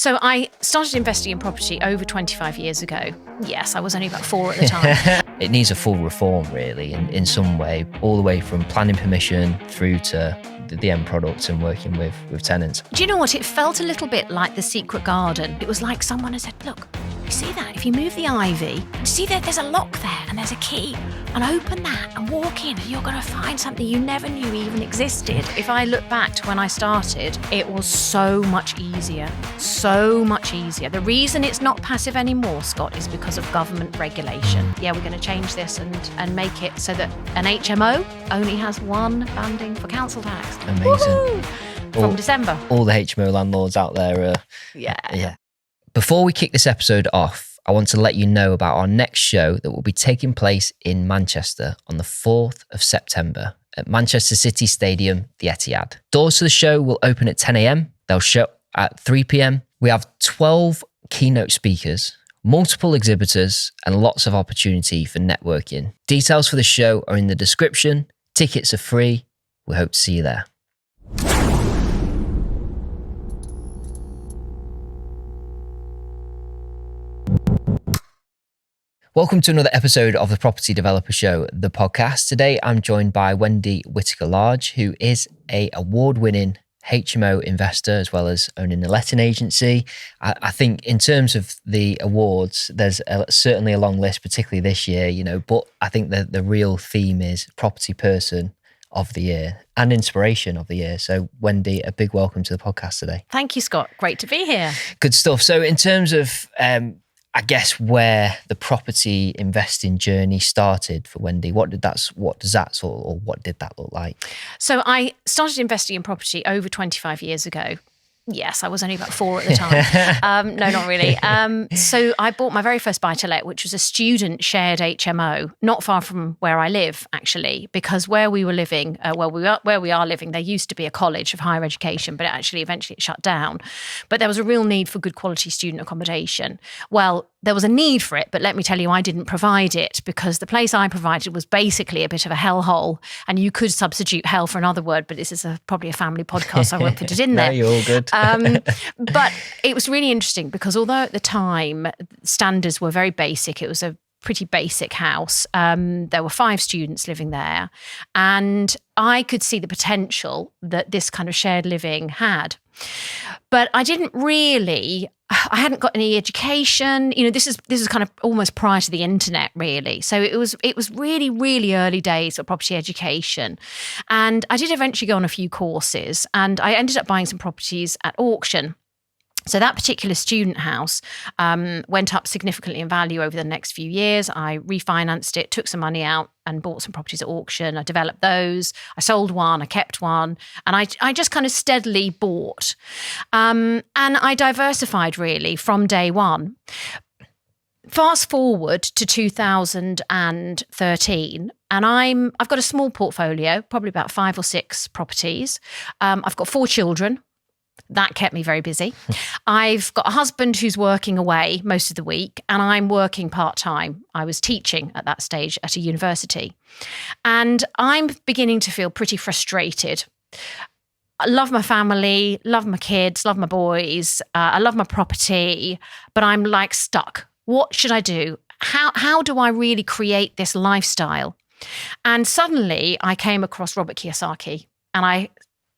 So I started investing in property over 25 years ago. Yes, I was only about 4 at the time. It needs a full reform, really, in some way, all the way from planning permission through to the end product and working with tenants. Do you know what? It felt a little bit like the secret garden. It was like someone had said, look, you see that? If you move the ivy, see that there's a lock there and there's a key, and open that and walk in and you're going to find something you never knew even existed. If I look back to when I started, it was so much easier. So much easier. The reason it's not passive anymore, Scott, is because of government regulation. Yeah, we're going to change this and make it so that an HMO only has one banding for council tax. Amazing. Woohoo! From December. All the HMO landlords out there. Yeah. Before we kick this episode off, I want to let you know about our next show that will be taking place in Manchester on the 4th of September at Manchester City Stadium, the Etihad. Doors to the show will open at 10 a.m. They'll shut at 3 p.m. We have 12 keynote speakers, multiple exhibitors, and lots of opportunity for networking. Details for the show are in the description. Tickets are free. We hope to see you there. Welcome to another episode of the Property Developer Show, the podcast. Today, I'm joined by Wendy Whittaker-Large, who is an award-winning HMO investor, as well as owning a letting agency. I think in terms of the awards, there's certainly a long list, particularly this year, but I think that the real theme is Property Person of the Year and Inspiration of the Year. So Wendy, a big welcome to the podcast today. Thank you, Scott. Great to be here. Good stuff. So in terms of, I guess, where the property investing journey started for Wendy, what did that look like? So I started investing in property over 25 years ago. Yes, I was only about 4 at the time. No, not really. So I bought my very first buy-to-let, which was a student shared HMO, not far from where I live, actually, because where we were living, where we are living, there used to be a college of higher education, but eventually it shut down. But there was a real need for good quality student accommodation. Well, there was a need for it, but let me tell you, I didn't provide it because the place I provided was basically a bit of a hellhole, and you could substitute hell for another word, but this is probably a family podcast, so I won't put it in there. No, you're all good. But it was really interesting because although at the time standards were very basic, it was a pretty basic house. There were 5 students living there, and I could see the potential that this kind of shared living had. But I hadn't got any education. This is kind of almost prior to the internet, really. So it was really, really early days of property education. And I did eventually go on a few courses, and I ended up buying some properties at auction. So that particular student house went up significantly in value over the next few years. I refinanced it, took some money out and bought some properties at auction. I developed those. I sold one, I kept one, and I just kind of steadily bought. And I diversified really from day one. Fast forward to 2013, and I've got a small portfolio, probably about 5 or 6 properties. I've got 4 children. That kept me very busy. I've got a husband who's working away most of the week, and I'm working part-time. I was teaching at that stage at a university. And I'm beginning to feel pretty frustrated. I love my family, love my kids, love my boys. I love my property, but I'm like stuck. What should I do? How do I really create this lifestyle? And suddenly I came across Robert Kiyosaki, and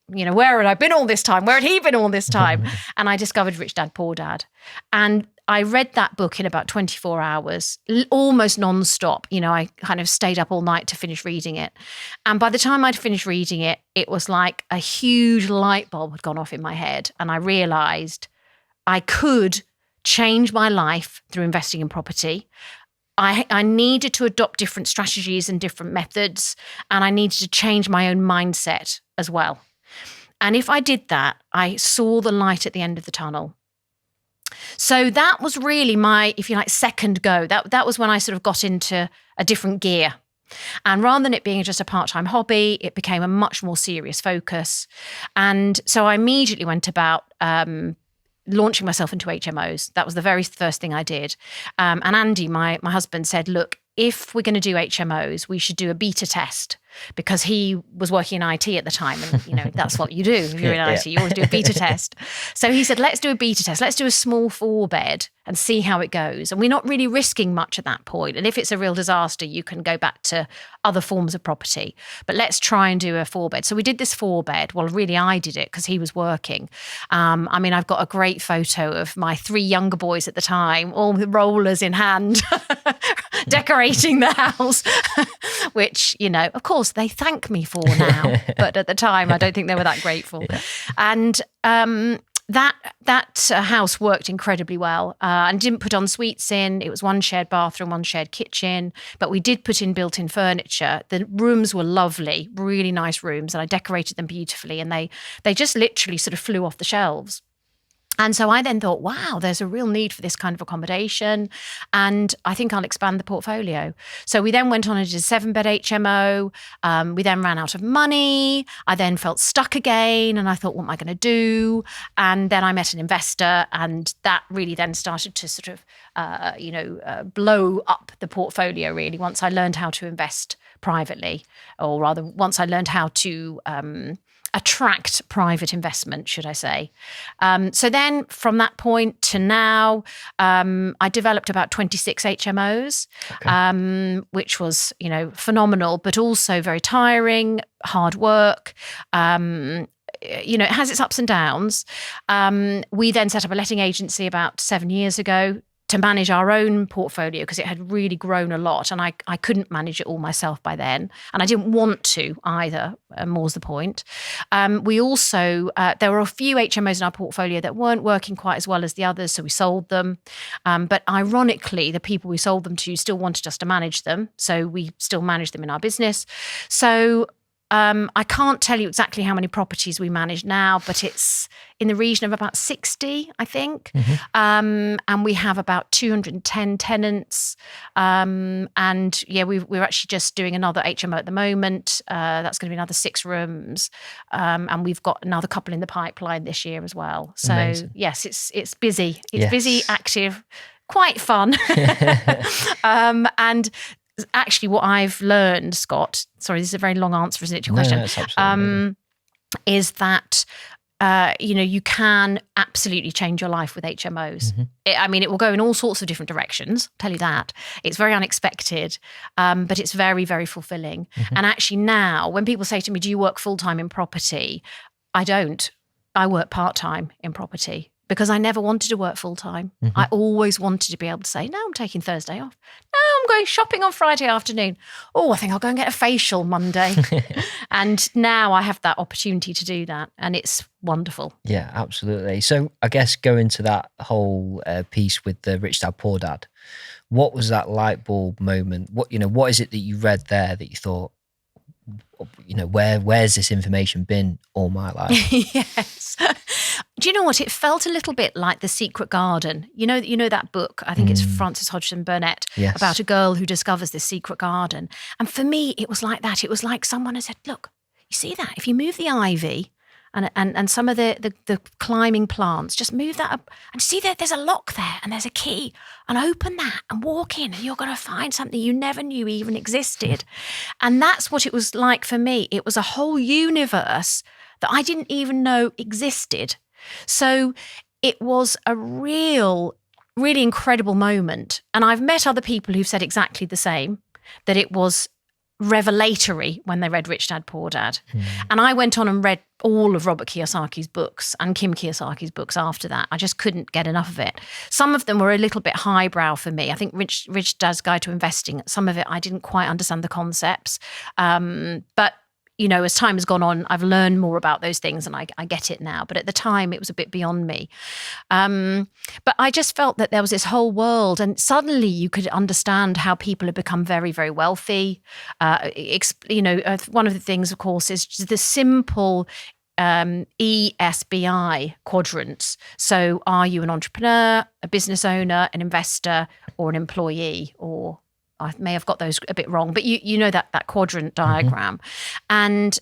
where had I been all this time? Where had he been all this time? And I discovered Rich Dad, Poor Dad. And I read that book in about 24 hours, almost nonstop. I kind of stayed up all night to finish reading it. And by the time I'd finished reading it, it was like a huge light bulb had gone off in my head. And I realized I could change my life through investing in property. I needed to adopt different strategies and different methods, and I needed to change my own mindset as well. And if I did that, I saw the light at the end of the tunnel. So that was really my, if you like, second go. That was when I sort of got into a different gear. And rather than it being just a part-time hobby, it became a much more serious focus. And so I immediately went about launching myself into HMOs. That was the very first thing I did. And Andy, my husband, said, look, if we're going to do HMOs, we should do a beta test, because he was working in IT at the time. And, that's what you do if you're in IT. You always do a beta test. So he said, let's do a beta test. Let's do a small 4-bed and see how it goes. And we're not really risking much at that point. And if it's a real disaster, you can go back to other forms of property. But let's try and do a 4-bed. So we did this 4-bed. Well, really, I did it because he was working. I've got a great photo of my 3 younger boys at the time, all with rollers in hand, decorating the house, which, of course, they thank me for now. But at the time, I don't think they were that grateful. Yeah. And that house worked incredibly well, and didn't put en suites in. It was 1 shared bathroom, 1 shared kitchen, but we did put in built-in furniture. The rooms were lovely, really nice rooms, and I decorated them beautifully, and they just literally sort of flew off the shelves. And so I then thought, wow, there's a real need for this kind of accommodation, and I think I'll expand the portfolio. So we then went on and did a 7-bed HMO. We then ran out of money. I then felt stuck again, and I thought, what am I going to do? And then I met an investor, and that really then started to sort of, blow up the portfolio, really, once I learned how to invest privately, or rather, once I learned how to attract private investment, should I say. So then from that point to now, I developed about 26 HMOs, which was, phenomenal, but also very tiring, hard work. It has its ups and downs. We then set up a letting agency about 7 years ago to manage our own portfolio, because it had really grown a lot, and I couldn't manage it all myself by then, and I didn't want to either, more's the point. We also, there were a few HMOs in our portfolio that weren't working quite as well as the others, so we sold them. But ironically, the people we sold them to still wanted us to manage them, so we still manage them in our business. So I can't tell you exactly how many properties we manage now, but it's in the region of about 60, I think. Mm-hmm. And we have about 210 tenants. And we're actually just doing another HMO at the moment. That's going to be another 6 rooms. And we've got another couple in the pipeline this year as well. So amazing. Yes, it's busy. It's busy, active, quite fun. And actually, what I've learned, Scott, sorry, this is a very long answer, isn't it, to your question? It's absolutely is that, you can absolutely change your life with HMOs. Mm-hmm. It will go in all sorts of different directions, I'll tell you that. It's very unexpected, but it's very, very fulfilling. Mm-hmm. And actually now, when people say to me, do you work full-time in property? I don't. I work part-time in property, because I never wanted to work full-time. Mm-hmm. I always wanted to be able to say, no, I'm taking Thursday off. No, I'm going shopping on Friday afternoon. Oh, I think I'll go and get a facial Monday. And now I have that opportunity to do that, and it's wonderful. Yeah, absolutely. So I guess going to that whole piece with the Rich Dad, Poor Dad, what was that light bulb moment? What is it that you read there that you thought, where's this information been all my life? Yes. Do you know what? It felt a little bit like The Secret Garden. You know that book? I think it's Frances Hodgson Burnett, yes, about a girl who discovers this secret garden. And for me, it was like that. It was like someone had said, look, you see that? If you move the ivy and some of the climbing plants, just move that up and see that there's a lock there and there's a key, and open that and walk in, and you're going to find something you never knew even existed. And that's what it was like for me. It was a whole universe that I didn't even know existed. So it was a really incredible moment. And I've met other people who've said exactly the same, that it was revelatory when they read Rich Dad, Poor Dad. And I went on and read all of Robert Kiyosaki's books and Kim Kiyosaki's books after that. I just couldn't get enough of it. Some of them were a little bit highbrow for me. I think Rich Dad's Guide to Investing, some of it I didn't quite understand the concepts. But as time has gone on, I've learned more about those things, and I get it now. But at the time, it was a bit beyond me. But I just felt that there was this whole world, and suddenly you could understand how people have become very, very wealthy. One of the things, of course, is just the simple ESBI quadrants. So are you an entrepreneur, a business owner, an investor, or an employee, or I may have got those a bit wrong, but you know that quadrant diagram. Mm-hmm. And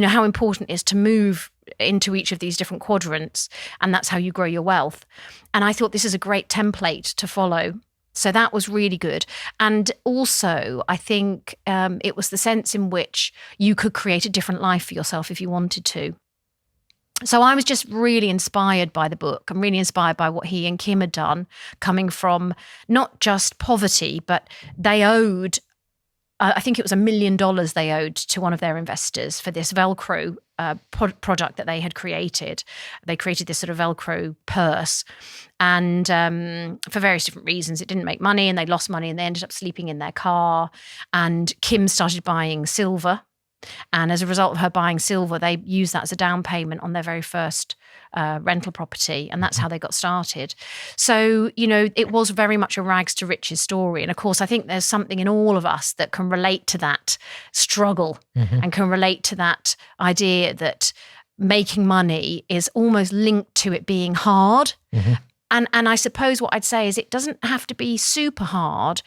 how important it is to move into each of these different quadrants, and that's how you grow your wealth. And I thought this is a great template to follow. So that was really good. And also, I think it was the sense in which you could create a different life for yourself if you wanted to. So I was just really inspired by the book. I'm really inspired by what he and Kim had done, coming from not just poverty, but they owed, I think it was $1 million they owed to one of their investors for this Velcro product that they had created. They created this sort of Velcro purse. And for various different reasons, it didn't make money and they lost money and they ended up sleeping in their car. And Kim started buying silver. And as a result of her buying silver, they used that as a down payment on their very first rental property. And that's how they got started. So, it was very much a rags to riches story. And of course, I think there's something in all of us that can relate to that struggle and can relate to that idea that making money is almost linked to it being hard. And I suppose what I'd say is it doesn't have to be super hard.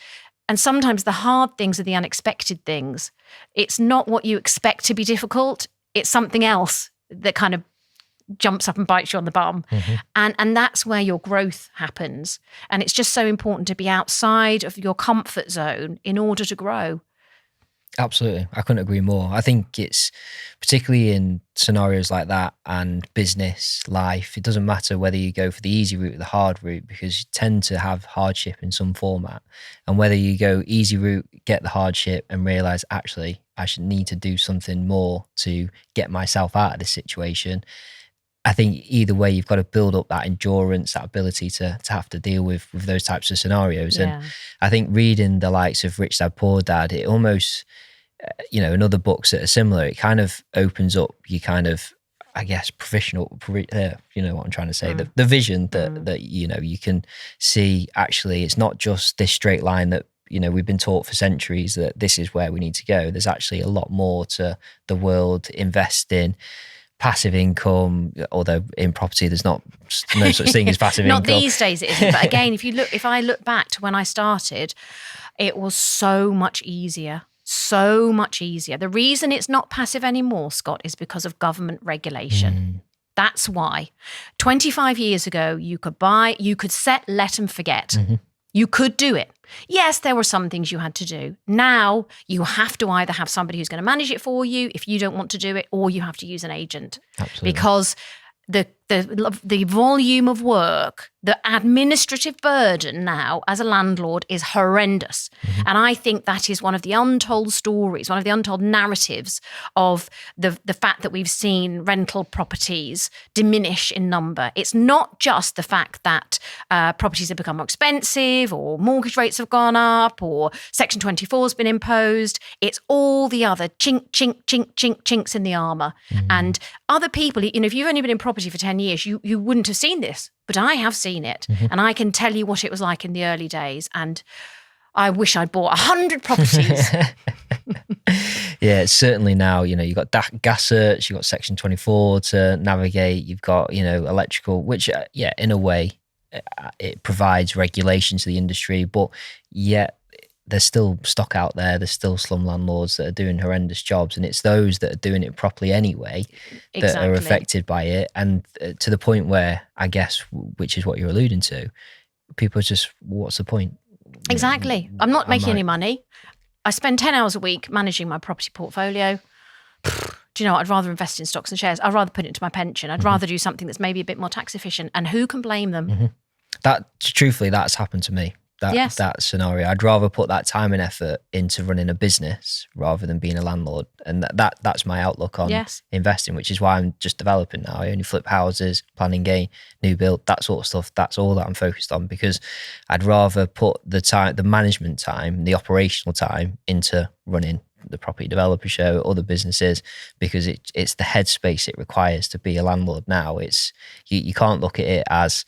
And sometimes the hard things are the unexpected things. It's not what you expect to be difficult. It's something else that kind of jumps up and bites you on the bum. And that's where your growth happens. And it's just so important to be outside of your comfort zone in order to grow. Absolutely. I couldn't agree more. I think it's particularly in scenarios like that and business, life, it doesn't matter whether you go for the easy route or the hard route, because you tend to have hardship in some format. And whether you go easy route, get the hardship and realize actually I should need to do something more to get myself out of this situation. I think either way, you've got to build up that endurance, that ability to have to deal with those types of scenarios. Yeah. And I think reading the likes of Rich Dad, Poor Dad, it almost, in other books that are similar, it kind of opens up your kind of, I guess, professional, you know what I'm trying to say, the vision that, you can see actually it's not just this straight line that, we've been taught for centuries that this is where we need to go. There's actually a lot more to the world. Invest in passive income, although in property there's no such thing as passive income. Not these days it isn't. But again, if I look back to when I started, it was so much easier. So much easier. The reason it's not passive anymore, Scott, is because of government regulation. That's why. 25 years ago, you could set, let and forget. You could do it. Yes, there were some things you had to do. Now you have to either have somebody who's going to manage it for you if you don't want to do it, or you have to use an agent. Absolutely. Because the volume of work, the administrative burden now as a landlord is horrendous. And I think that is one of the untold stories, one of the untold narratives of the fact that we've seen rental properties diminish in number. It's not just the fact that properties have become more expensive or mortgage rates have gone up or Section 24 has been imposed. It's all the other chinks in the armour. And other people, if you've only been in property for 10 years, you wouldn't have seen this, but I have seen it. And I can tell you what it was like in the early days. And I wish I'd bought 100 properties. Yeah, certainly now, you've got gas search, you've got Section 24 to navigate, you've got, electrical, which, in a way, it provides regulation to the industry, but yet there's still stock out there. There's still slum landlords that are doing horrendous jobs, and it's those that are doing it properly anyway that are affected by it. And to the point where, I guess, which is what you're alluding to, people are just, what's the point? Exactly. I'm not making any money. I spend 10 hours a week managing my property portfolio. Do you know what? I'd rather invest in stocks and shares. I'd rather put it into my pension. I'd rather do something that's maybe a bit more tax efficient. And who can blame them? Truthfully, that's happened to me. That scenario. I'd rather put that time and effort into running a business rather than being a landlord. And that's my outlook on investing, which is why I'm just developing now. I only flip houses, planning gain, new build, that sort of stuff. That's all that I'm focused on, because I'd rather put the management time, the operational time into running the property developer show, other businesses, because it's the headspace it requires to be a landlord now. It's you can't look at it as,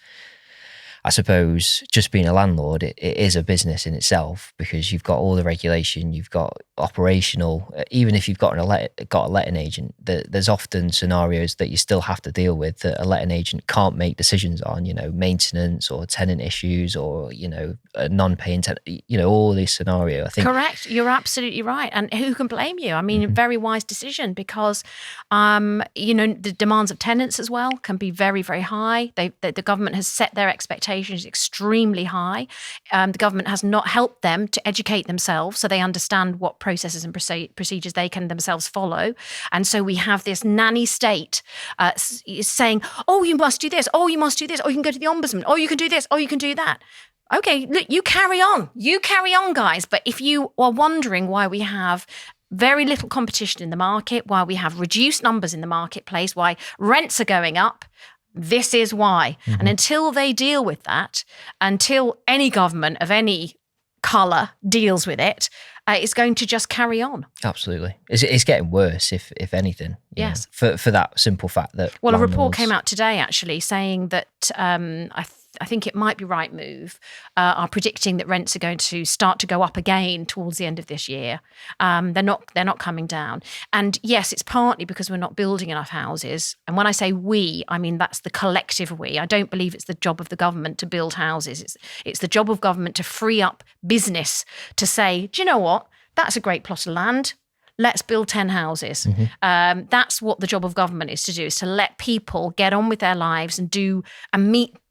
I suppose, just being a landlord, it is a business in itself, because you've got all the regulation, you've got operational, even if you've got a letting agent, there's often scenarios that you still have to deal with that a letting agent can't make decisions on, maintenance or tenant issues or, a non-paying tenant, all these scenarios. I think. Correct. You're absolutely right. And who can blame you? I mean, very wise decision, because, the demands of tenants as well can be very, very high. The government has set their expectations expectation is extremely high. The government has not helped them to educate themselves so they understand what processes and procedures they can themselves follow. And so we have this nanny state saying, oh, you must do this. Oh, you must do this. Oh, you can go to the ombudsman. Oh, you can do this. Oh, you can do that. Okay, look, you carry on. You carry on, guys. But if you are wondering why we have very little competition in the market, why we have reduced numbers in the marketplace, why rents are going up, this is why. Mm-hmm. And until they deal with that, until any government of any colour deals with it, it's going to just carry on. Absolutely. It's getting worse, if anything. Yes. For that simple fact that... Well, a report came out today, actually, saying that I think it might be Rightmove, are predicting that rents are going to start to go up again towards the end of this year. They're not coming down. And yes, it's partly because we're not building enough houses. And when I say we, I mean that's the collective we. I don't believe it's the job of the government to build houses. It's the job of government to free up business to say, do you know what? That's a great plot of land. Let's build 10 houses. Mm-hmm. That's what the job of government is to do, is to let people get on with their lives and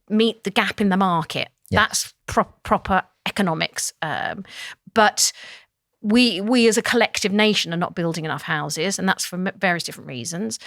meet the gap in the market. Yeah. That's proper economics. But we as a collective nation are not building enough houses, and that's for various different reasons.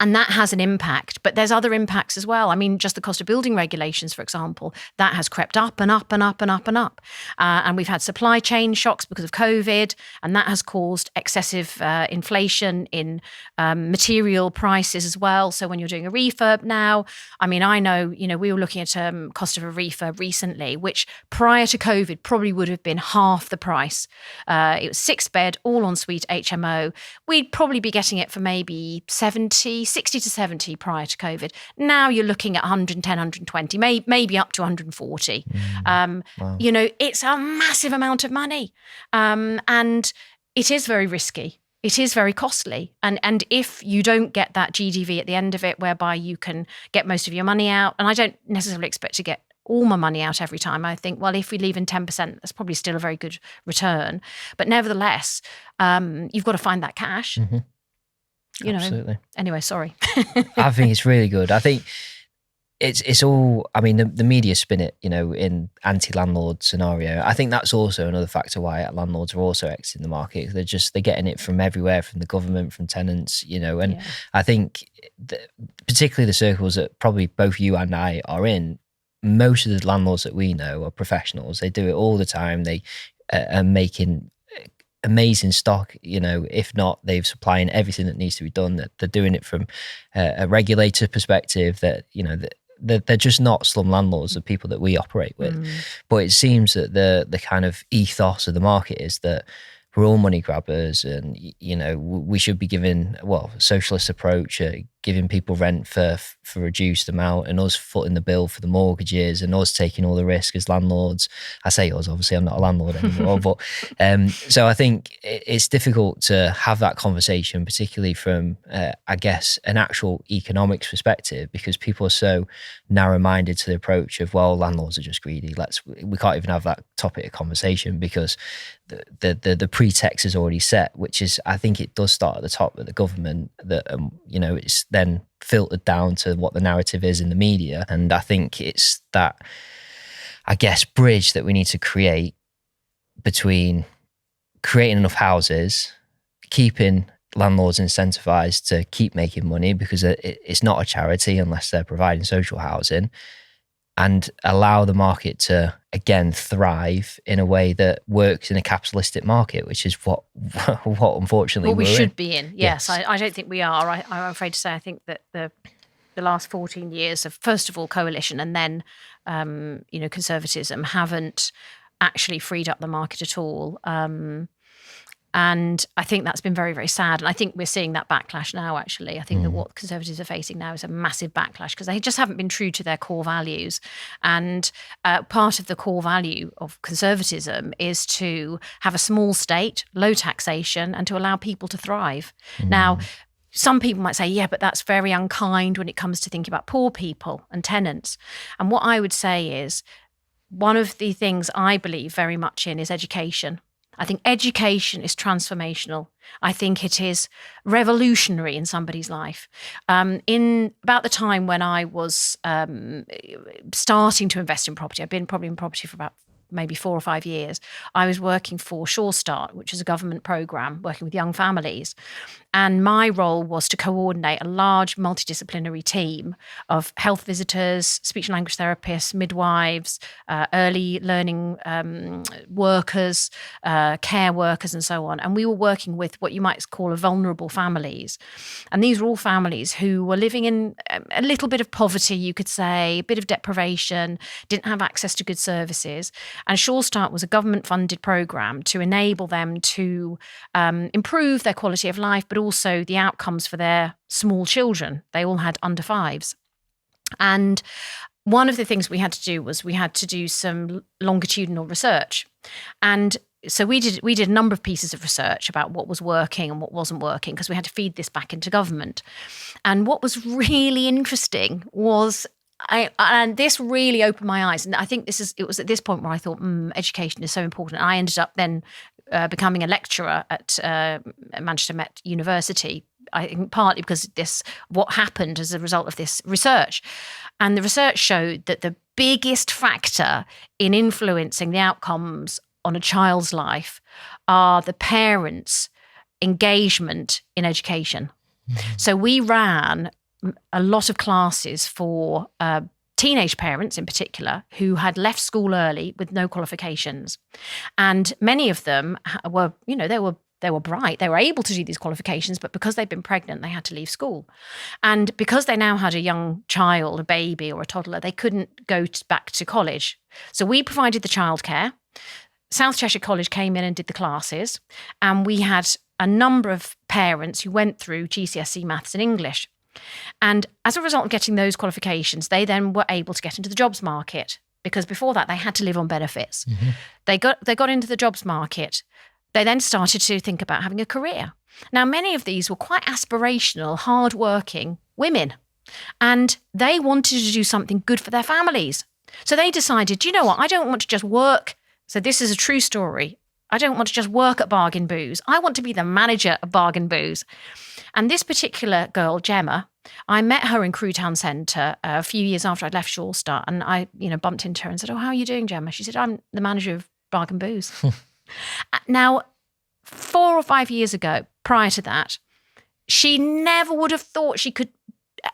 And that has an impact, but there's other impacts as well. I mean, just the cost of building regulations, for example, that has crept up and up and up and up and up. And we've had supply chain shocks because of COVID, and that has caused excessive inflation in material prices as well. So when you're doing a refurb now, I mean, I know, we were looking at cost of a refurb recently, which prior to COVID probably would have been half the price. It was 6-bed, all ensuite HMO. We'd probably be getting it for maybe 60 to 70 prior to COVID. Now you're looking at 110, 120, maybe up to 140. Wow. It's a massive amount of money. And it is very risky. It is very costly. And if you don't get that GDV at the end of it, whereby you can get most of your money out, and I don't necessarily expect to get all my money out every time. I think, well, if we leave in 10%, that's probably still a very good return. But nevertheless, you've got to find that cash. Mm-hmm. Absolutely. Anyway, sorry. I think it's really good. I think it's all, I mean, the media spin it, in anti-landlord scenario. I think that's also another factor why landlords are also exiting the market. They're getting it from everywhere, from the government, from tenants, and yeah. I think particularly the circles that probably both you and I are in, most of the landlords that we know are professionals. They do it all the time. They are making amazing stock, if not, they're supplying everything that needs to be done. That they're doing it from a regulator perspective, that they're just not slum landlords, the people that we operate with. But it seems that the kind of ethos of the market is that we're all money grabbers, and we should be giving socialist approach, giving people rent for reduced amount, and us footing the bill for the mortgages, and us taking all the risk as landlords. I say us, obviously I'm not a landlord anymore, but so I think it's difficult to have that conversation, particularly from I guess an actual economics perspective, because people are so narrow-minded to the approach of, well, landlords are just greedy. We can't even have that topic of conversation because the pretext is already set, which is, I think it does start at the top with the government, that it's then filtered down to what the narrative is in the media. And I think it's that, I guess, bridge that we need to create between creating enough houses, keeping landlords incentivized to keep making money, because it's not a charity unless they're providing social housing, and allow the market to, again, thrive in a way that works in a capitalistic market, which is what unfortunately we should be in. Yes. I don't think we are. I'm afraid to say I think that the last 14 years of, first of all, coalition and then, conservatism haven't actually freed up the market at all. And I think that's been very, very sad. And I think we're seeing that backlash now, actually. I think that what Conservatives are facing now is a massive backlash because they just haven't been true to their core values. And part of the core value of conservatism is to have a small state, low taxation, and to allow people to thrive. Now, some people might say, yeah, but that's very unkind when it comes to thinking about poor people and tenants. And what I would say is, one of the things I believe very much in is education. I think education is transformational. I think it is revolutionary in somebody's life. In about the time when I was starting to invest in property, I've been probably in property for about maybe 4 or 5 years. I was working for Sure Start, which is a government program working with young families. And my role was to coordinate a large multidisciplinary team of health visitors, speech and language therapists, midwives, early learning workers, care workers, and so on. And we were working with what you might call vulnerable families. And these were all families who were living in a little bit of poverty, you could say, a bit of deprivation, didn't have access to good services. And Sure Start was a government-funded program to enable them to improve their quality of life, but also the outcomes for their small children. They all had under 5s. And one of the things we had to do was we had to do some longitudinal research. And so we did a number of pieces of research about what was working and what wasn't working, because we had to feed this back into government. And what was really interesting was and this really opened my eyes. And I think it was at this point where I thought, education is so important. And I ended up then becoming a lecturer at Manchester Met University. I think partly because what happened as a result of this research. And the research showed that the biggest factor in influencing the outcomes on a child's life are the parents' engagement in education. Mm-hmm. So we ran a lot of classes for teenage parents in particular who had left school early with no qualifications. And many of them were, they were bright. They were able to do these qualifications, but because they'd been pregnant, they had to leave school. And because they now had a young child, a baby or a toddler, they couldn't go back to college. So we provided the childcare. South Cheshire College came in and did the classes. And we had a number of parents who went through GCSE maths and English. And as a result of getting those qualifications, they then were able to get into the jobs market, because before that they had to live on benefits. Mm-hmm. They got into the jobs market. They then started to think about having a career. Now, many of these were quite aspirational, hardworking women, and they wanted to do something good for their families. So they decided, you know what, I don't want to just work. So this is a true story. I don't want to just work at Bargain Booze. I want to be the manager of Bargain Booze. And this particular girl, Gemma, I met her in Crewe Town Centre a few years after I'd left Sure Start, and I, bumped into her and said, "Oh, how are you doing, Gemma?" She said, "I'm the manager of Bargain Booze." Now, 4 or 5 years ago, prior to that, she never would have thought she could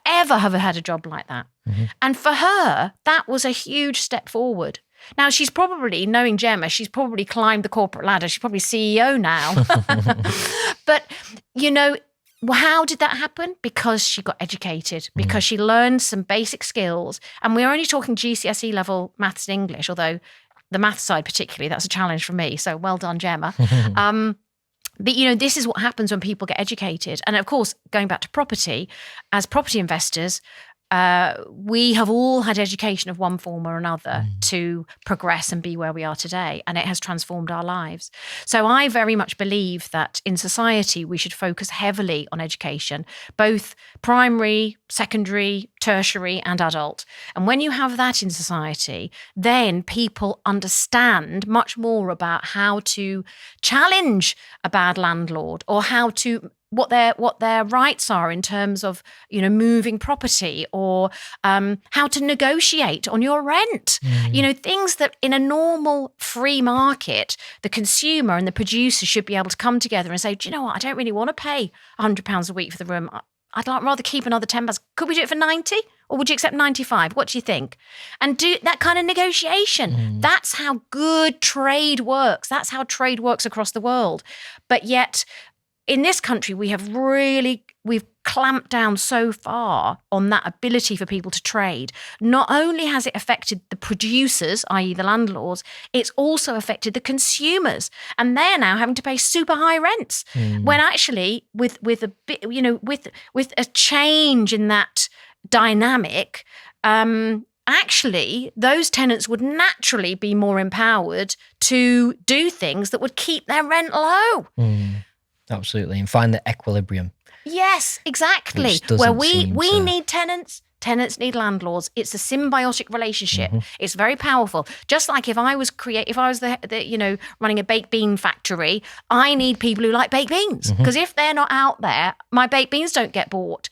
ever have had a job like that. Mm-hmm. And for her, that was a huge step forward. Now, she's probably, knowing Gemma, she's probably climbed the corporate ladder. She's probably CEO now. But, how did that happen? Because she got educated, because she learned some basic skills. And we're only talking GCSE level maths and English, although the maths side particularly, that's a challenge for me. So well done, Gemma. But, this is what happens when people get educated. And of course, going back to property, as property investors, we have all had education of one form or another to progress and be where we are today, and it has transformed our lives. So I very much believe that in society we should focus heavily on education, both primary, secondary, tertiary and adult. And when you have that in society, then people understand much more about how to challenge a bad landlord, or what their rights are in terms of, moving property, or how to negotiate on your rent. Things that in a normal free market, the consumer and the producer should be able to come together and say, do you know what? I don't really want to pay £100 a week for the room. I'd rather keep another £10. Could we do it for 90? Or would you accept 95? What do you think? And do that kind of negotiation. That's how good trade works. That's how trade works across the world. But yet, in this country, we've clamped down so far on that ability for people to trade. Not only has it affected the producers, i.e. the landlords, it's also affected the consumers. And they're now having to pay super high rents. When actually, with a change in that dynamic, actually, those tenants would naturally be more empowered to do things that would keep their rent low. Absolutely, and find the equilibrium. Yes, exactly. Where we need tenants tenants need landlords. It's a symbiotic relationship. It's very powerful. Just like if I was the running a baked bean factory, I need people who like baked beans, because if they're not out there, my baked beans don't get bought.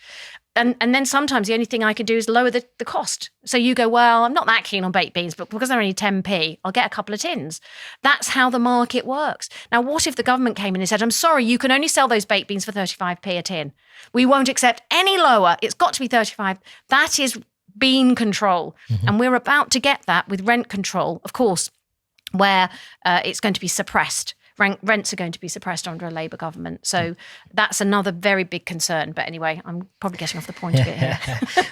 And then sometimes the only thing I can do is lower the cost. So you go, well, I'm not that keen on baked beans, but because they're only 10p, I'll get a couple of tins. That's how the market works. Now, what if the government came in and said, I'm sorry, you can only sell those baked beans for 35p a tin. We won't accept any lower. It's got to be 35. That is bean control. And we're about to get that with rent control, of course, where it's going to be suppressed. Rents are going to be suppressed under a Labour government. So that's another very big concern. But anyway, I'm probably getting off the point a bit here.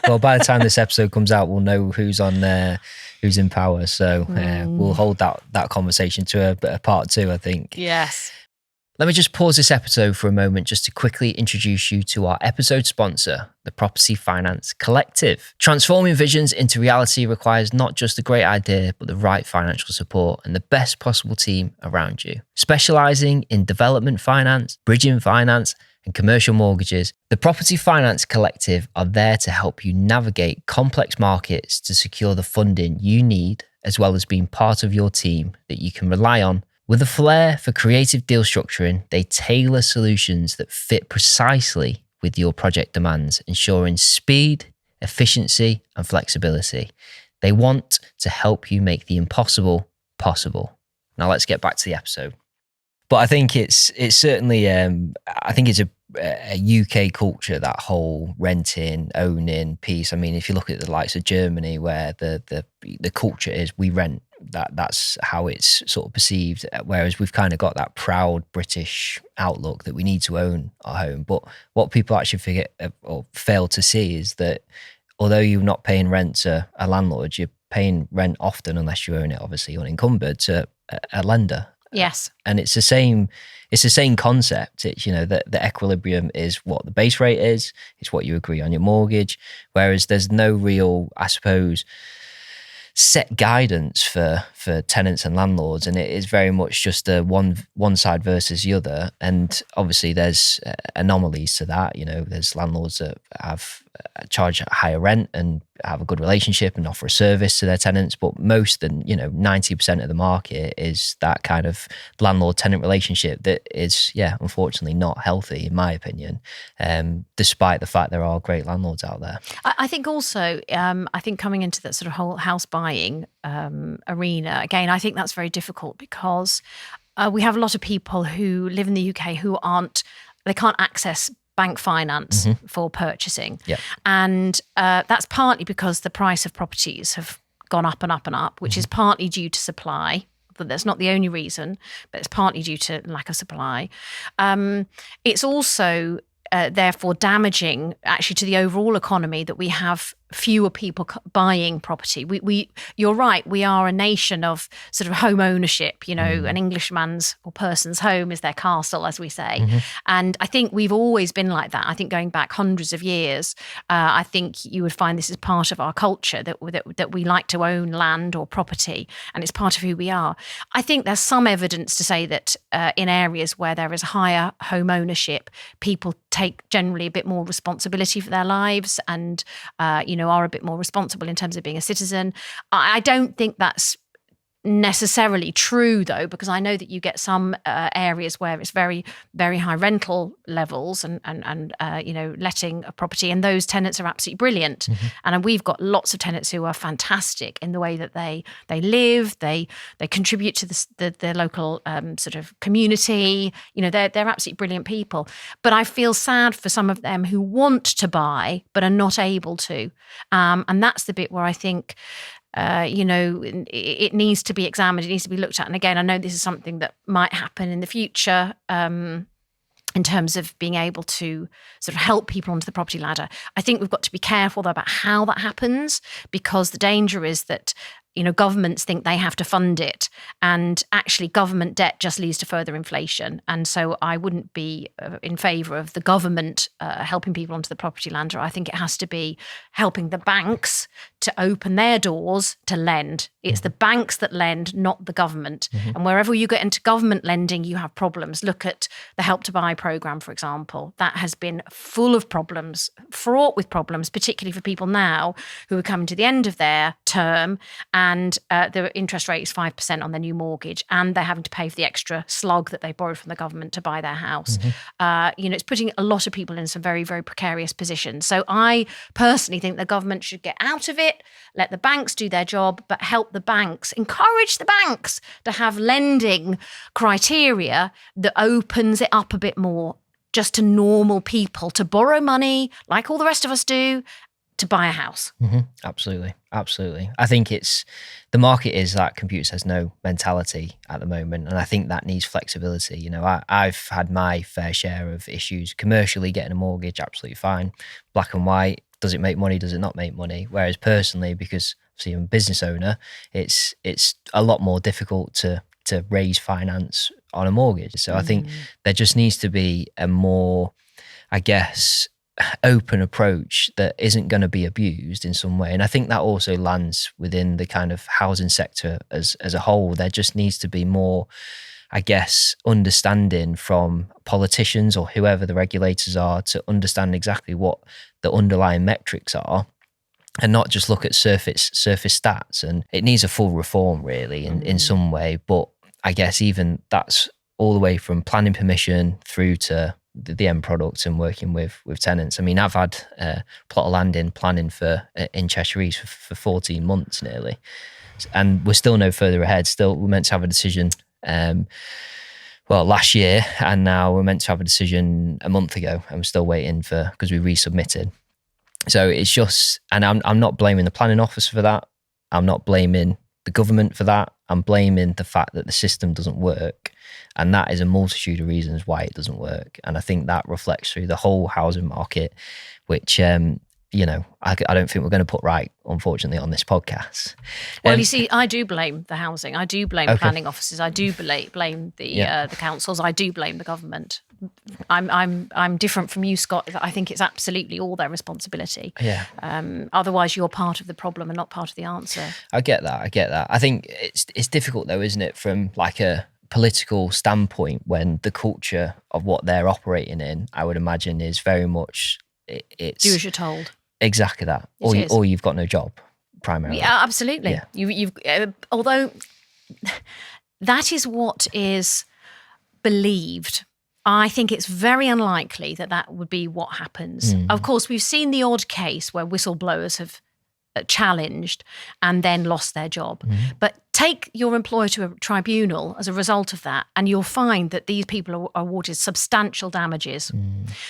Well, by the time this episode comes out, we'll know who's who's in power. So we'll hold that conversation to a part 2, I think. Yes. Let me just pause this episode for a moment just to quickly introduce you to our episode sponsor, the Property Finance Collective. Transforming visions into reality requires not just a great idea, but the right financial support and the best possible team around you. Specialising in development finance, bridging finance, and commercial mortgages, the Property Finance Collective are there to help you navigate complex markets to secure the funding you need, as well as being part of your team that you can rely on. With a flair for creative deal structuring, they tailor solutions that fit precisely with your project demands, ensuring speed, efficiency, and flexibility. They want to help you make the impossible possible. Now let's get back to the episode. But I think it's certainly I think it's a UK culture, that whole renting, owning piece. I mean, if you look at the likes of Germany, where the culture is we rent. That's how it's sort of perceived, whereas we've kind of got that proud British outlook that we need to own our home. But what people actually forget or fail to see is that although you're not paying rent to a landlord, you're paying rent often, unless you own it, obviously unencumbered, to a lender. Yes. And it's the same concept. It's, the equilibrium is what the base rate is, it's what you agree on your mortgage, whereas there's no real, I suppose, set guidance for tenants and landlords, and it is very much just a one side versus the other. And obviously there's anomalies to that. There's landlords that have charge higher rent and have a good relationship and offer a service to their tenants, but most than 90% of the market is that kind of landlord-tenant relationship that is unfortunately not healthy, in my opinion, despite the fact there are great landlords out there. I think also I think coming into that sort of whole house buying arena again, I think that's very difficult because we have a lot of people who live in the UK who they can't access bank finance for purchasing. Yep. And that's partly because the price of properties have gone up and up and up, which is partly due to supply. But that's not the only reason, but it's partly due to lack of supply. It's also therefore damaging actually to the overall economy that we have fewer people buying property. You're right, we are a nation of sort of home ownership, an Englishman's or person's home is their castle, as we say. And I think we've always been like that. I think going back hundreds of years, I think you would find this is part of our culture, that we like to own land or property, and it's part of who we are. I think there's some evidence to say that in areas where there is higher home ownership, people take generally a bit more responsibility for their lives and, are a bit more responsible in terms of being a citizen. I don't think that's necessarily true, though, because I know that you get some areas where it's very, very high rental levels and letting a property, and those tenants are absolutely brilliant. And we've got lots of tenants who are fantastic in the way that they live, they contribute to the local sort of community. They're absolutely brilliant people. But I feel sad for some of them who want to buy but are not able to, and that's the bit where I think it needs to be examined, it needs to be looked at. And again, I know this is something that might happen in the future in terms of being able to sort of help people onto the property ladder. I think we've got to be careful though about how that happens, because the danger is that governments think they have to fund it, and actually government debt just leads to further inflation. And so I wouldn't be in favour of the government helping people onto the property ladder. I think it has to be helping the banks to open their doors to lend. It's the banks that lend, not the government. And wherever you get into government lending, you have problems. Look at the Help to Buy programme, for example. That has been full of problems, fraught with problems, particularly for people now who are coming to the end of their term and the interest rate is 5% on their new mortgage and they're having to pay for the extra slug that they borrowed from the government to buy their house. It's putting a lot of people in some very, very precarious positions. So I personally think the government should get out of it, let the banks do their job, but help the banks, encourage the banks to have lending criteria that opens it up a bit more just to normal people to borrow money like all the rest of us do to buy a house. Absolutely. I think the market is that computer says no mentality at the moment. And I think that needs flexibility. I've had my fair share of issues commercially getting a mortgage, absolutely fine. Black and white, does it make money? Does it not make money? Whereas personally, because obviously I'm a business owner, it's a lot more difficult to raise finance on a mortgage. So I think there just needs to be a more, I guess, open approach that isn't going to be abused in some way. And I think that also lands within the kind of housing sector as a whole. There just needs to be more, I guess, understanding from politicians or whoever the regulators are to understand exactly what the underlying metrics are and not just look at surface stats. And it needs a full reform really in some way. But I guess even that's all the way from planning permission through to the end product and working with tenants. I mean, I've had a plot of land in planning in Cheshire East for 14 months nearly. And we're still no further ahead. Still, we're meant to have a decision last year, and now we're meant to have a decision a month ago, and we're still waiting because we resubmitted. So it's just, and I'm not blaming the planning officer for that. I'm not blaming the government for that. I'm blaming the fact that the system doesn't work. And that is a multitude of reasons why it doesn't work. And I think that reflects through the whole housing market, which, I don't think we're going to put right, unfortunately, on this podcast. Well, you see, I do blame the housing. I do blame planning officers. I do blame the councils. I do blame the government. I'm different from you, Scott. I think it's absolutely all their responsibility. Yeah. Otherwise, you're part of the problem and not part of the answer. I get that. I think it's difficult though, isn't it, from like a political standpoint when the culture of what they're operating in, I would imagine, is very much it's do as you're told. Exactly that, or you've got no job primarily. Yeah, absolutely. Yeah. You've although that is what is believed. I think it's very unlikely that would be what happens. Of course, we've seen the odd case where whistleblowers have challenged and then lost their job. But take your employer to a tribunal as a result of that, and you'll find that these people are awarded substantial damages.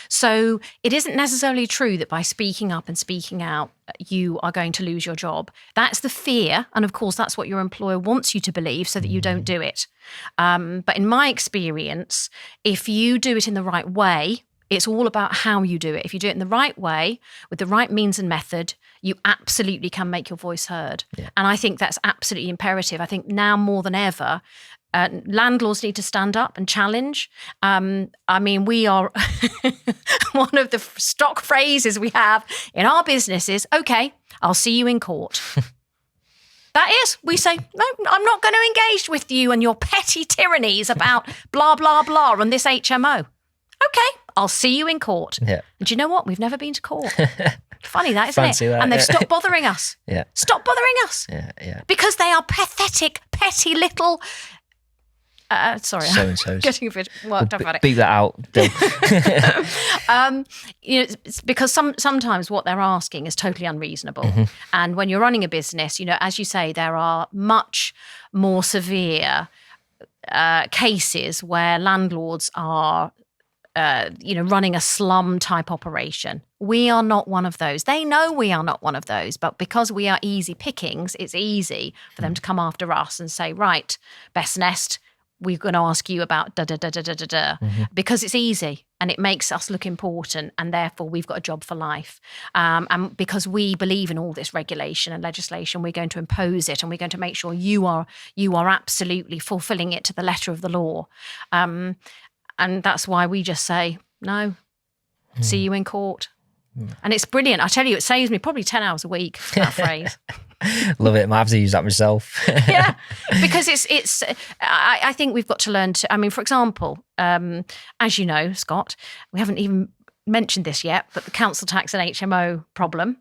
So it isn't necessarily true that by speaking up and speaking out, you are going to lose your job. That's the fear. And of course, that's what your employer wants you to believe so that you don't do it. But in my experience, if you do it in the right way, it's all about how you do it. If you do it in the right way, with the right means and method, you absolutely can make your voice heard. Yeah. And I think that's absolutely imperative. I think now more than ever, landlords need to stand up and challenge. I mean, we are one of the stock phrases we have in our business is, okay, I'll see you in court. That is, we say, no, I'm not going to engage with you and your petty tyrannies about blah, blah, blah on this HMO. Okay, I'll see you in court. Yeah. And do you know what? We've never been to court. Funny that, isn't Fancy it? That, and they've stopped bothering us. Yeah. Stop bothering us. Yeah. Because they are pathetic, petty little... sorry, so-and-sos. Getting a bit worked up about it. Beat that out, Bill. It's because sometimes what they're asking is totally unreasonable. And when you're running a business, as you say, there are much more severe cases where landlords are running a slum type operation. We are not one of those. They know we are not one of those, but because we are easy pickings, it's easy for them to come after us and say, right, Best Nest, we're going to ask you about da-da-da-da-da-da-da, because it's easy and it makes us look important and therefore we've got a job for life. And because we believe in all this regulation and legislation, we're going to impose it and we're going to make sure you are absolutely fulfilling it to the letter of the law. And that's why we just say, no, see you in court. And it's brilliant. I tell you, it saves me probably 10 hours a week, that phrase. Love it. I might have to use that myself. Yeah, because I think we've got to learn to, I mean, for example, as you know, Scott, we haven't even mentioned this yet, but the council tax and HMO problem,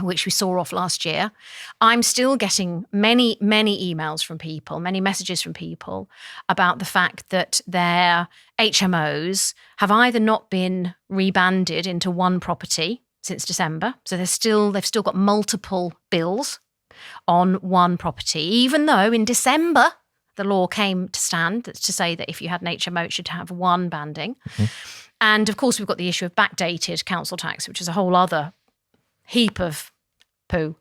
which we saw off last year, I'm still getting many, many emails from people, many messages from people about the fact that their HMOs have either not been rebanded into one property since December, so they've still got multiple bills on one property, even though in December the law came to stand to say that if you had an HMO, it should have one banding. And of course, we've got the issue of backdated council tax, which is a whole other heap of poo.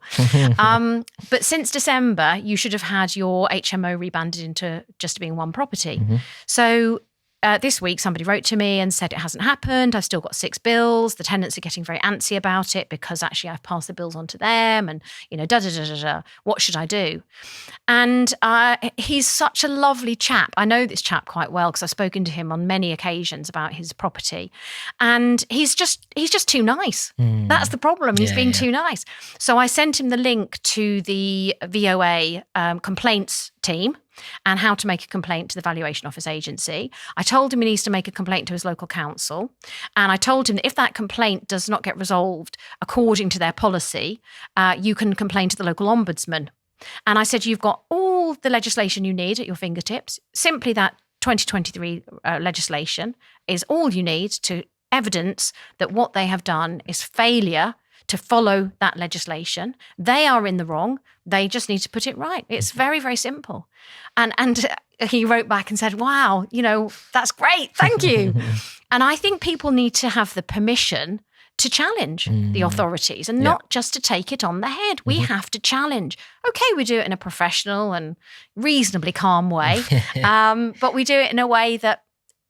But since December, you should have had your HMO rebanded into just being one property. So this week, somebody wrote to me and said it hasn't happened. I've still got 6 bills. The tenants are getting very antsy about it because actually I've passed the bills on to them and, what should I do? And he's such a lovely chap. I know this chap quite well because I've spoken to him on many occasions about his property. And he's just too nice. That's the problem. He's being too nice. So I sent him the link to the VOA complaints team and how to make a complaint to the Valuation Office Agency. I told him he needs to make a complaint to his local council. And I told him that if that complaint does not get resolved according to their policy, you can complain to the local ombudsman. And I said, you've got all the legislation you need at your fingertips. Simply that 2023 legislation is all you need to evidence that what they have done is failure to follow that legislation. They are in the wrong. They just need to put it right. It's very, very simple. And he wrote back and said, wow, that's great. Thank you. And I think people need to have the permission to challenge the authorities and not just to take it on the head. We have to challenge. Okay, we do it in a professional and reasonably calm way, but we do it in a way that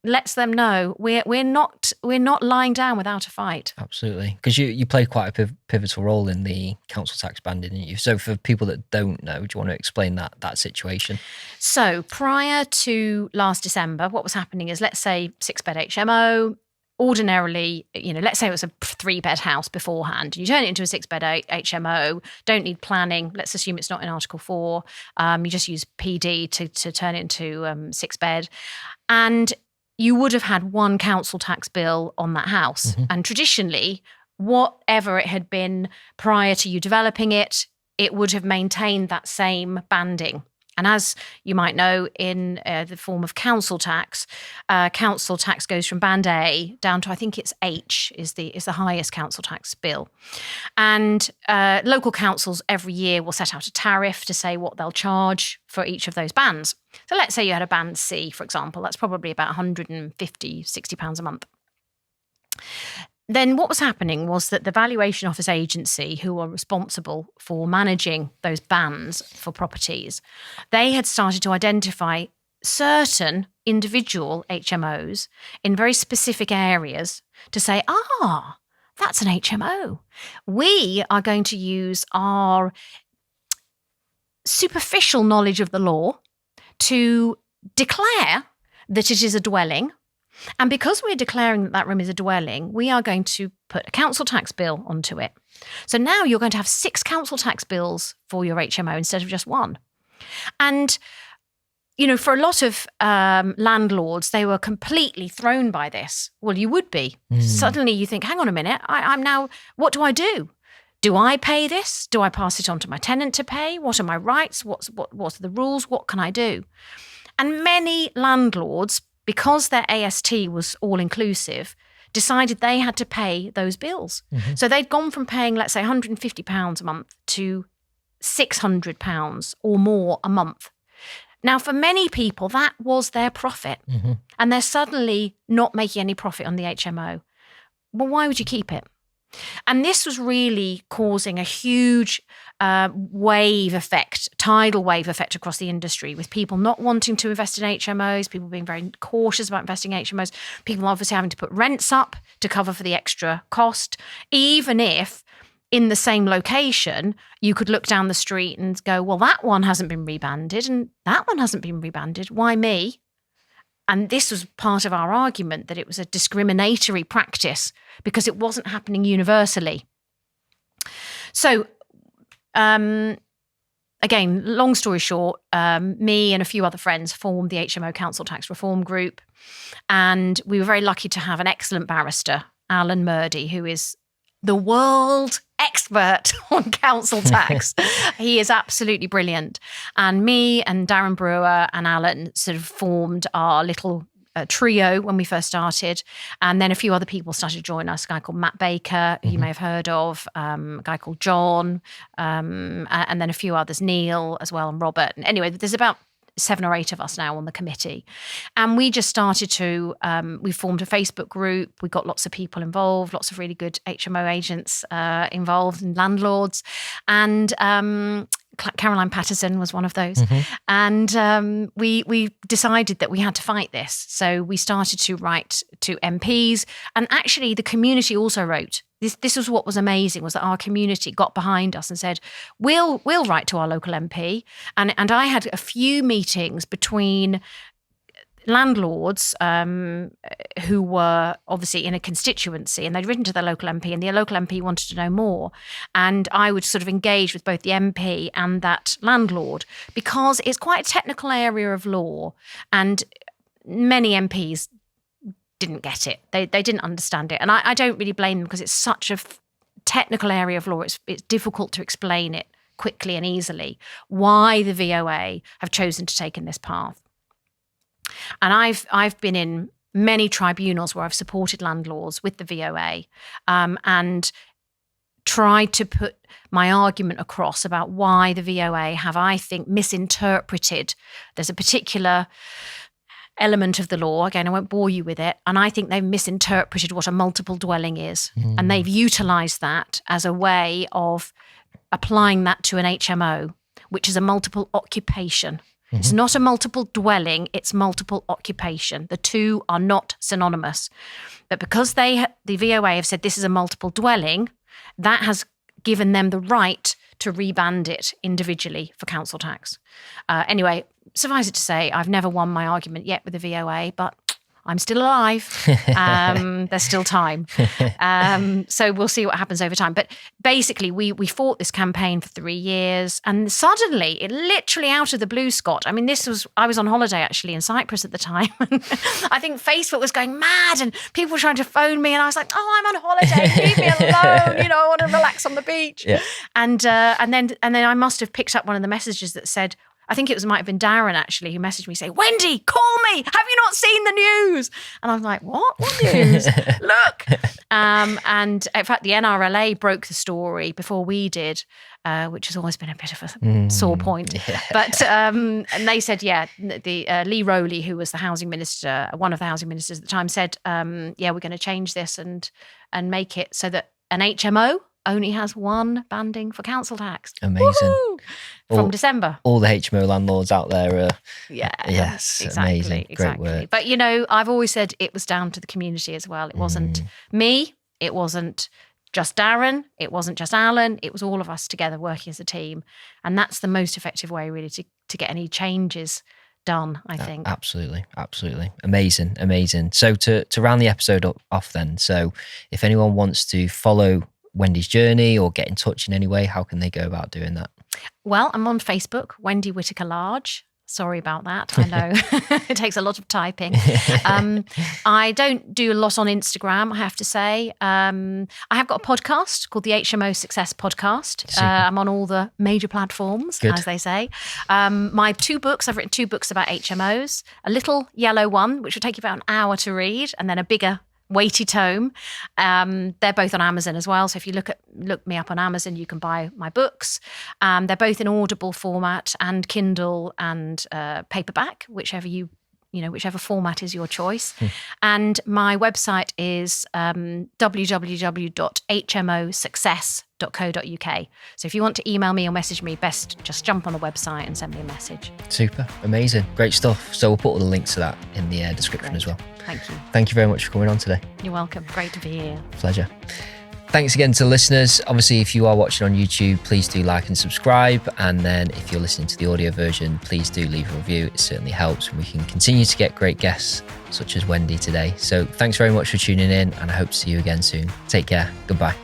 lets them know we're not lying down without a fight. Absolutely, because you play quite a pivotal role in the council tax banding, didn't you? So for people that don't know, do you want to explain that situation? So prior to last December, what was happening is, let's say 6-bed HMO. Ordinarily, let's say it was a 3-bed house beforehand, and you turn it into a 6-bed HMO, don't need planning. Let's assume it's not in Article 4. You just use PD to turn it into 6-bed. And you would have had one council tax bill on that house. And traditionally, whatever it had been prior to you developing it, it would have maintained that same banding. And as you might know, in the form of council tax goes from band A down to, I think it's H is the highest council tax bill. And local councils every year will set out a tariff to say what they'll charge for each of those bands. So let's say you had a band C, for example, that's probably about £150, £60 a month. Then what was happening was that the Valuation Office Agency, who are responsible for managing those bands for properties, they had started to identify certain individual HMOs in very specific areas to say, that's an HMO. We are going to use our superficial knowledge of the law to declare that it is a dwelling. And because we're declaring that room is a dwelling, we are going to put a council tax bill onto it. So now you're going to have 6 council tax bills for your HMO instead of just one. And, for a lot of landlords, they were completely thrown by this. Well, you would be. Suddenly you think, hang on a minute, I'm now, what do I do? Do I pay this? Do I pass it on to my tenant to pay? What are my rights? What are the rules? What can I do? And many landlords, because their AST was all-inclusive, decided they had to pay those bills. So they'd gone from paying, let's say, £150 a month to £600 or more a month. Now, for many people, that was their profit. And they're suddenly not making any profit on the HMO. Well, why would you keep it? And this was really causing a huge wave effect, tidal wave effect across the industry, with people not wanting to invest in HMOs, people being very cautious about investing in HMOs, people obviously having to put rents up to cover for the extra cost, even if in the same location, you could look down the street and go, well, that one hasn't been rebanded and that one hasn't been rebanded. Why me? And this was part of our argument, that it was a discriminatory practice because it wasn't happening universally. So, again, long story short, me and a few other friends formed the HMO Council Tax Reform Group. And we were very lucky to have an excellent barrister, Alan Murdy, who is the world expert on council tax. He is absolutely brilliant. And me and Darren Brewer and Alan sort of formed our little trio when we first started. And then a few other people started to join us, a guy called Matt Baker, who you may have heard of, a guy called John, and then a few others, Neil as well, and Robert. And anyway, there's about 7 or 8 of us now on the committee. And we just started to, we formed a Facebook group. We got lots of people involved, lots of really good HMO agents involved, and landlords. And Caroline Patterson was one of those. And we decided that we had to fight this. So we started to write to MPs. And actually the community also wrote. This was what was amazing, was that our community got behind us and said, we'll write to our local MP. And I had a few meetings between landlords who were obviously in a constituency, and they'd written to their local MP, and the local MP wanted to know more. And I would sort of engage with both the MP and that landlord, because it's quite a technical area of law, and many MPs didn't get it. They didn't understand it. And I don't really blame them, because it's such a technical area of law. It's difficult to explain it quickly and easily why the VOA have chosen to take in this path. And I've been in many tribunals where I've supported landlords with the VOA and tried to put my argument across about why the VOA have, I think, misinterpreted. There's a particular element of the law, again, I won't bore you with it, and I think they've misinterpreted what a multiple dwelling is. And they've utilised that as a way of applying that to an HMO, which is a multiple occupation. It's not a multiple dwelling, it's multiple occupation. The two are not synonymous. But because the VOA have said this is a multiple dwelling, that has given them the right to reband it individually for council tax. Anyway, suffice it to say, I've never won my argument yet with the VOA, but I'm still alive. There's still time. So we'll see what happens over time. But basically, we fought this campaign for 3 years, and suddenly, it literally out of the blue, Scott. I mean, I was on holiday actually in Cyprus at the time. I think Facebook was going mad, and people were trying to phone me, and I was like, "Oh, I'm on holiday. Leave me alone. I want to relax on the beach." Yeah. And then I must have picked up one of the messages that said, I think might have been Darren actually who messaged me saying, "Wendy, call me. Have you not seen the news?" And I was like, "What? What news? Look." And in fact, the NRLA broke the story before we did, which has always been a bit of a sore point. Yeah. But and they said, the Lee Rowley, who was the housing minister, one of the housing ministers at the time, said, we're going to change this and make it so that an HMO only has one banding for council tax. Amazing. Woo-hoo! From December. All the HMO landlords out there are... Yes, exactly, amazing. Exactly. Great work. But, I've always said it was down to the community as well. It wasn't me. It wasn't just Darren. It wasn't just Alan. It was all of us together working as a team. And that's the most effective way, really, to get any changes done, I think. Absolutely. Amazing. So to round the episode off then, so if anyone wants to follow Wendy's journey or get in touch in any way, how can they go about doing that? Well, I'm on Facebook, Wendy Whittaker-Large. Sorry about that. I know it takes a lot of typing. I don't do a lot on Instagram, I have to say. I have got a podcast called the HMO Success Podcast. I'm on all the major platforms, as they say. My 2 books, I've written 2 books about HMOs, a little yellow one, which will take you about an hour to read, and then a bigger weighty tome. They're both on Amazon as well. So if you look me up on Amazon, you can buy my books. They're both in Audible format and Kindle and paperback, whichever format is your choice. And my website is www.hmosuccess.co.uk. So if you want to email me or message me, best just jump on the website and send me a message. Super. Amazing. Great stuff. So we'll put all the links to that in the description as well. Thank you. Thank you very much for coming on today. You're welcome. Great to be here. Pleasure. Thanks again to listeners. Obviously, if you are watching on YouTube, please do like and subscribe. And then if you're listening to the audio version, please do leave a review. It certainly helps, and we can continue to get great guests such as Wendy today. So thanks very much for tuning in, and I hope to see you again soon. Take care. Goodbye.